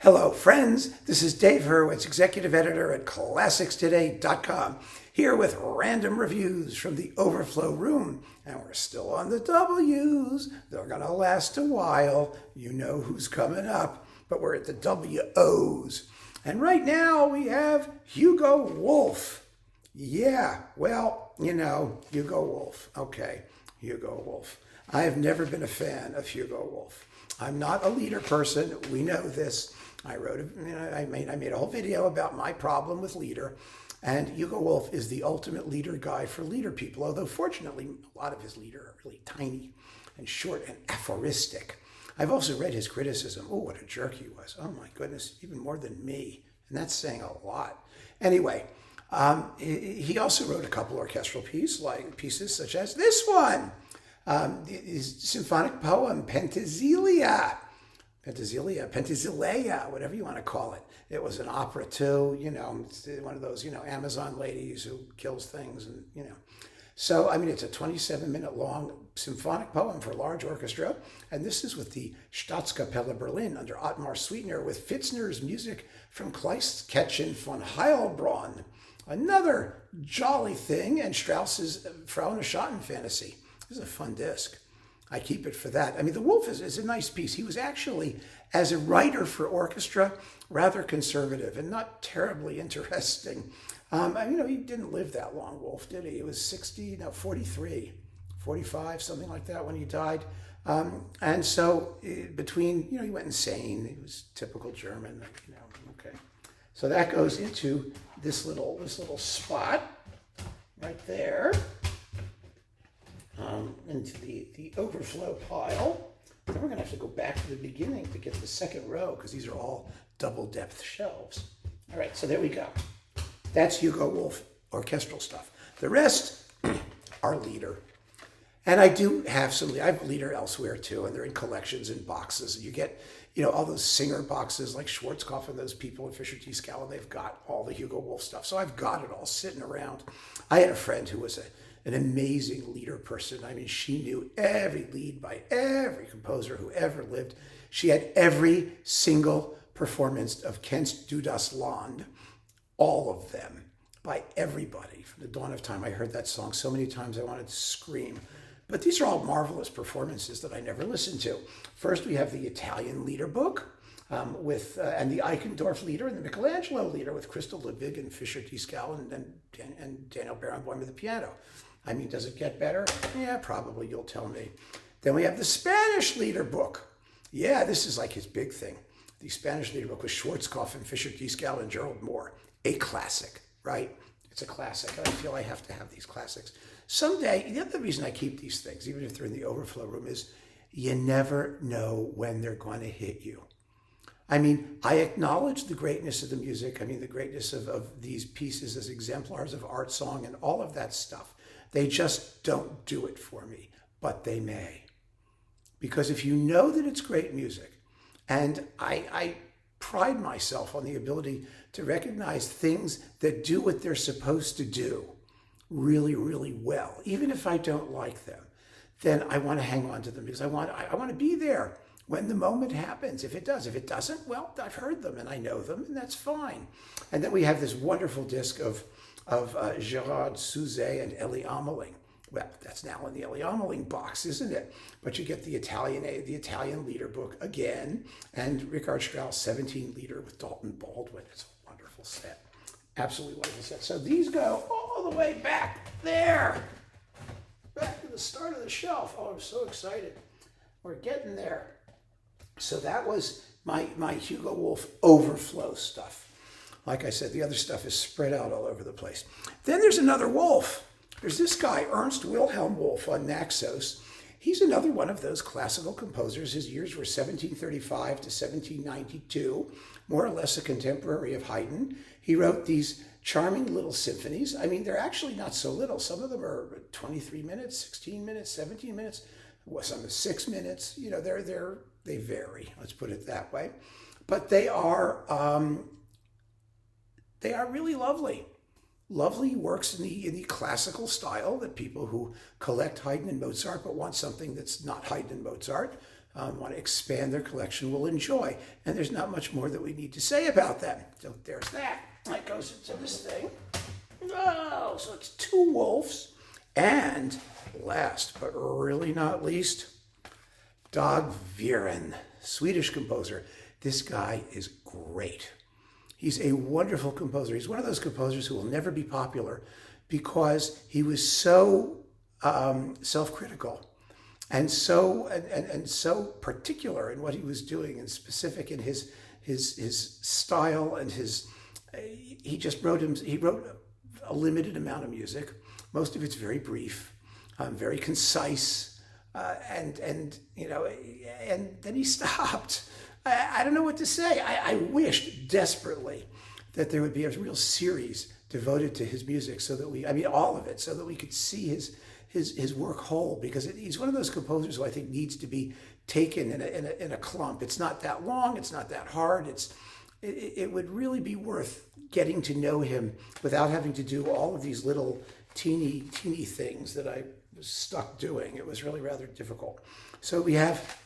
Hello, friends. This is Dave Hurwitz, executive editor at ClassicsToday.com, here with random reviews from the Overflow room. And we're still on the W's. They're going to last a while. You know who's coming up, but we're at the WO's. And right now we have Hugo Wolf. Yeah, well, Hugo Wolf. Okay, Hugo Wolf. I have never been a fan of Hugo Wolf. I'm not a leader person. We know this. I made a whole video about my problem with leader, and Hugo Wolf is the ultimate leader guy for leader people, although fortunately a lot of his leader are really tiny and short and aphoristic. I've also read his criticism. Oh, what a jerk he was. Oh my goodness, even more than me. And that's saying a lot. Anyway, he also wrote a couple orchestral pieces such as this one. His symphonic poem, Penthesilea, whatever you want to call it. It was an opera too, one of those, Amazon ladies who kills things and, So, it's a 27-minute long symphonic poem for large orchestra. And this is with the Staatskapelle Berlin under Ottmar Sweetener with Pfitzner's music from Kleistkettchen von Heilbronn. Another jolly thing, and Strauss's Frau in a Schatten fantasy. This is a fun disc. I keep it for that. The Wolf is a nice piece. He was actually, as a writer for orchestra, rather conservative and not terribly interesting. He didn't live that long, Wolf, did he? He was 43, 45, something like that when he died. And so between, he went insane. He was typical German, okay. So that goes into this little spot right there. Into the overflow pile. Then we're going to have to go back to the beginning to get the second row because these are all double depth shelves. All right, so there we go. That's Hugo Wolf orchestral stuff. The rest are leader. And I do have I have leader elsewhere too, and they're in collections and boxes. And you get, all those singer boxes like Schwarzkopf and those people in Fischer T. Scala, they've got all the Hugo Wolf stuff. So I've got it all sitting around. I had a friend who was an amazing leader person. She knew every lead by every composer who ever lived. She had every single performance of Kennst Du das Land, all of them, by everybody. From the dawn of time, I heard that song so many times I wanted to scream. But these are all marvelous performances that I never listened to. First, we have the Italian leader book, and the Eichendorff leader and the Michelangelo leader with Crystal Ludwig and Fischer T. Scala and Daniel Barenboim at the piano. Does it get better? Yeah, probably, you'll tell me. Then we have the Spanish leader book. Yeah, this is like his big thing. The Spanish leader book with Schwarzkopf and Fischer T. Scala and Gerald Moore. A classic, right? It's a classic. I feel I have to have these classics. Someday, the other reason I keep these things, even if they're in the overflow room, is you never know when they're going to hit you. I acknowledge the greatness of the music. The greatness of these pieces as exemplars of art song and all of that stuff. They just don't do it for me, but they may. Because if you know that it's great music, and I pride myself on the ability to recognize things that do what they're supposed to do really, really well, even if I don't like them, then I want to hang on to them because I want to be there when the moment happens. If it does. If it doesn't, well, I've heard them and I know them, and that's fine. And then we have this wonderful disc of Gerard Souzet and Elie Ameling. Well, that's now in the Elie Ameling box, isn't it? But you get the Italian leader book again, and Richard Strauss 17 leader with Dalton Baldwin. It's a wonderful set. Absolutely wonderful set. So these go all the way back there. Back to the start of the shelf. Oh, I'm so excited. We're getting there. So that was my Hugo Wolf overflow stuff. Like I said, the other stuff is spread out all over the place. Then there's another Wolf. There's this guy, Ernst Wilhelm Wolf on Naxos. He's another one of those classical composers. His years were 1735 to 1792, more or less a contemporary of Haydn. He wrote these charming little symphonies. They're actually not so little. Some of them are 23 minutes, 16 minutes, 17 minutes. Some are 6 minutes. They vary. Let's put it that way. But they are really lovely. Lovely works in the classical style that people who collect Haydn and Mozart but want something that's not Haydn and Mozart want to expand their collection will enjoy. And there's not much more that we need to say about them. So there's that. That goes into this thing. Oh, so it's two Wolfs. And last but really not least, Dag Wirén, Swedish composer. This guy is great. He's a wonderful composer. He's one of those composers who will never be popular because he was so self-critical and so particular in what he was doing and specific in his style and he wrote a limited amount of music. Most of it's very brief, very concise, and then he stopped. I don't know what to say. I wished desperately that there would be a real series devoted to his music all of it, so that we could see his work whole, because he's one of those composers who I think needs to be taken in a clump. It's not that long, it's not that hard. It would really be worth getting to know him without having to do all of these little teeny things that I was stuck doing. It was really rather difficult. So we have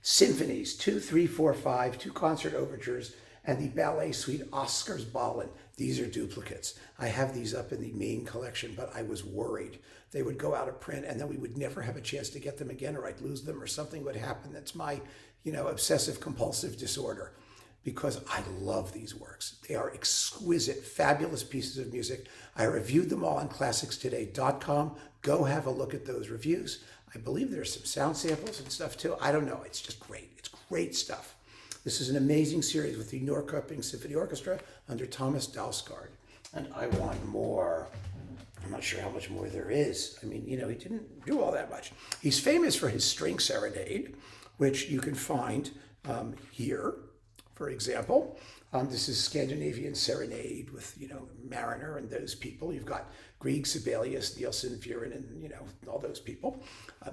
symphonies, 2, 3, 4, 5, 2 concert overtures, and the ballet suite Oscarsballen. These are duplicates. I have these up in the main collection, but I was worried they would go out of print and then we would never have a chance to get them again, or I'd lose them, or something would happen. That's my, obsessive compulsive disorder, because I love these works. They are exquisite, fabulous pieces of music. I reviewed them all on classicstoday.com. Go have a look at those reviews. I believe there's some sound samples and stuff too. I don't know. It's just great. It's great stuff. This is an amazing series with the Norrköping Symphony Orchestra under Thomas Dalsgaard. And I want more. I'm not sure how much more there is. I mean, he didn't do all that much. He's famous for his string serenade, which you can find here, for example. This is Scandinavian Serenade with, Mariner and those people. You've got Grieg, Sibelius, Nielsen, Wirén, and, all those people.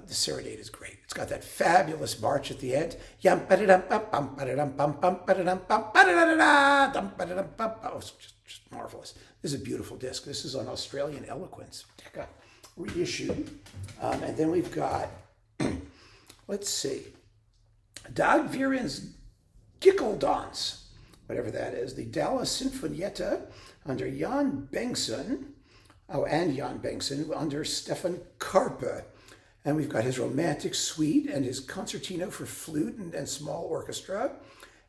The Serenade is great. It's got that fabulous march at the end. Oh, it's just marvelous. This is a beautiful disc. This is on Australian Eloquence, Decca, reissued. And then we've got, let's see, Dag Wirén's Gikkeldans, whatever that is, the Dallas Sinfonietta under Jan Bengtsson, and Jan Bengtsson under Stefan Karpe. And we've got his Romantic Suite and his Concertino for flute and small orchestra,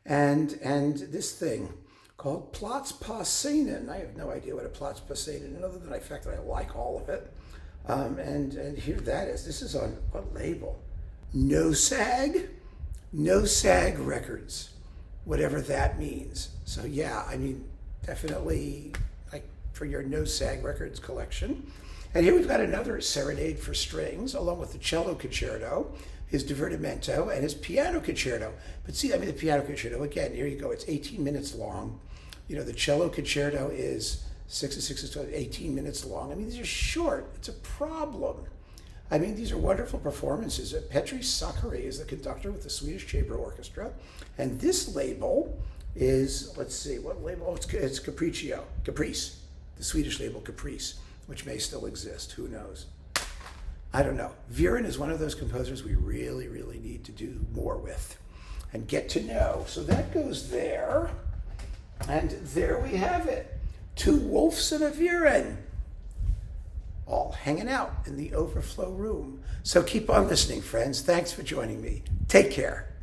and this thing called Plats på scenen. I have no idea what a Plats på scenen is, other than the fact that I like all of it. And here that is. This is on what label? No Sag Records, whatever that means. So yeah, definitely for your No Sag Records collection. And here we've got another serenade for strings, along with the cello concerto, his divertimento, and his piano concerto. But see, the piano concerto, again, here you go, it's 18 minutes long. The cello concerto is 6 and 6 is 12, 18 minutes long. These are short. It's a problem. These are wonderful performances. Petri Sakari is the conductor with the Swedish Chamber Orchestra. And this label is, let's see, what label? Oh, it's Caprice, the Swedish label Caprice, which may still exist. Who knows? I don't know. Wirén is one of those composers we really, really need to do more with and get to know. So that goes there. And there we have it. 2 Wolfs and a Wirén, all hanging out in the Overflow room. So keep on listening, friends. Thanks for joining me. Take care.